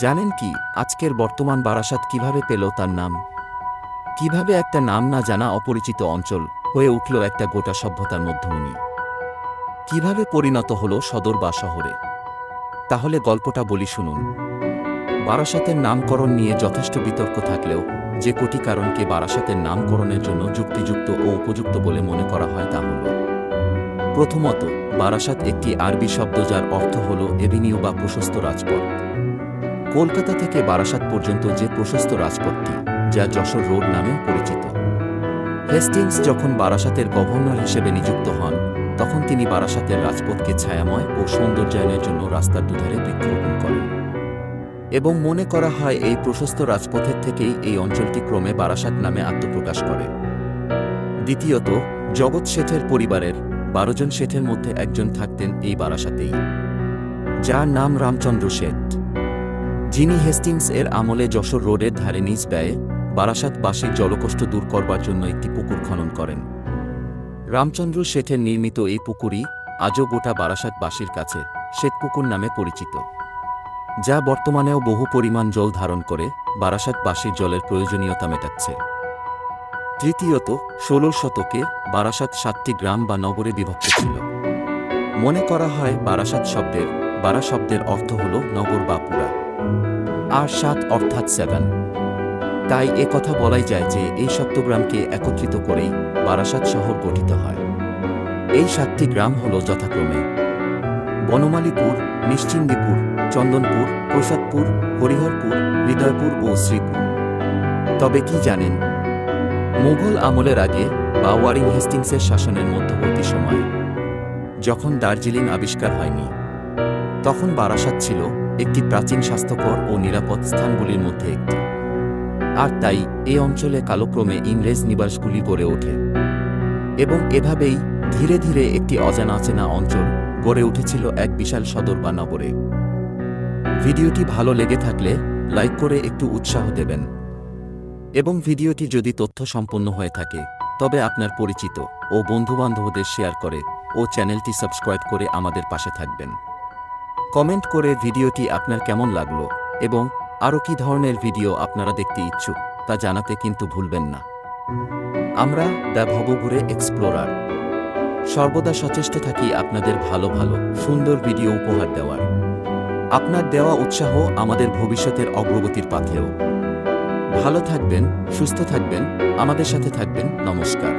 জানেন কি আজকের বর্তমান বারাসাত কিভাবে পেল তার নাম? কিভাবে একটা নাম না জানা অপরিচিত অঞ্চল হয়ে উঠল একটা গোটা সভ্যতার মধ্যমণি? কিভাবে পরিণত হলো সদর বা শহরে? তাহলে গল্পটা বলি, শুনুন। বারাসাতের নামকরণ নিয়ে যথেষ্ট বিতর্ক থাকলেও যে কোটি কারণকে বারাসাতের নামকরণের জন্য যুক্তিযুক্ত ও উপযুক্ত বলে মনে করা হয় তা হল: প্রথমত, বারাসাত একটি আরবি শব্দ যার অর্থ হল এভিনিউ বা প্রশস্ত রাজপথ। কলকাতা থেকে বারাসাত পর্যন্ত যে প্রশস্ত রাজপথটি, যা যশোর রোড নামেও পরিচিত। হেস্টিংস যখন বারাসাতের গভর্নর হিসেবে নিযুক্ত হন, তখন তিনি বারাসাতের রাজপথকে ছায়াময় ও সৌন্দর্যায়নের জন্য রাস্তার দুধারে বৃক্ষরোপণ করেন। এবং মনে করা হয় এই প্রশস্ত রাজপথের থেকেই এই অঞ্চলটি ক্রমে বারাসাত নামে আত্মপ্রকাশ করে। দ্বিতীয়ত, জগৎ শেঠের পরিবারের 12 জন শেঠের মধ্যে একজন থাকতেন এই বারাসাতেই, যার নাম রামচন্দ্র শেঠ, যিনি হেস্টিংস এর আমলে যশোর রোডের ধারে নিজ ব্যয়ে বারাসাতবাসীর জলকষ্ট দূর করবার জন্য একটি পুকুর খনন করেন। রামচন্দ্র শেঠের নির্মিত এই পুকুরই আজও গোটা বারাসাতবাসীর কাছে শেঠপুকুর নামে পরিচিত, যা বর্তমানেও বহু পরিমাণ জল ধারণ করে বারাসাতবাসীর জলের প্রয়োজনীয়তা মেটাচ্ছে। তৃতীয়ত, 16 শতকে বারাসাত 7টি গ্রাম বা নগরে বিভক্ত ছিল। মনে করা হয় বারাসাত শব্দের বারা শব্দের অর্থ হল নগর বা পুরা, আর 7 অর্থাৎ 7। তাই এ কথা বলাই যায় যে এই সপ্তগ্রামকে একত্রিত করেই বারাসাত শহর গঠিত হয়। এই 7টি গ্রাম হল যথাক্রমে বনমালীপুর, নিশ্চিন্দিপুর, চন্দনপুর, প্রসাদপুর, হরিহরপুর, হৃদয়পুর ও শ্রীপুর। তবে কি জানেন, মুঘল আমলের আগে বা ওয়ারিং হেস্টিংসের শাসনের মধ্যবর্তী সময়ে, যখন দার্জিলিং আবিষ্কার হয়নি, তখন বারাসাত ছিল একটি প্রাচীন, স্বাস্থ্যকর ও নিরাপদ স্থানগুলির মধ্যে একটি। আর তাই এ অঞ্চলে কালক্রমে ইংরেজ নিবাসগুলি গড়ে ওঠে এবং এভাবেই ধীরে ধীরে একটি অজানা অচেনা অঞ্চল গড়ে উঠেছিল এক বিশাল সদর বা নগরে। ভিডিওটি ভালো লেগে থাকলে লাইক করে একটু উৎসাহ দেবেন এবং ভিডিওটি যদি তথ্য সম্পন্ন হয়ে থাকে তবে আপনার পরিচিত ও বন্ধুবান্ধবদের শেয়ার করে ও চ্যানেলটি সাবস্ক্রাইব করে আমাদের পাশে থাকবেন। কমেন্ট করে ভিডিওটি আপনার কেমন লাগলো এবং আরও কী ধরনের ভিডিও আপনারা দেখতে ইচ্ছুক তা জানাতে কিন্তু ভুলবেন না। আমরা দ্য ভবঘুরে এক্সপ্লোরার সর্বদা সচেষ্ট থাকি আপনাদের ভালো ভালো সুন্দর ভিডিও উপহার দেওয়ার। আপনার দেওয়া উৎসাহ আমাদের ভবিষ্যতের অগ্রগতির পাথেও। ভালো থাকবেন, সুস্থ থাকবেন, আমাদের সাথে থাকবেন। নমস্কার।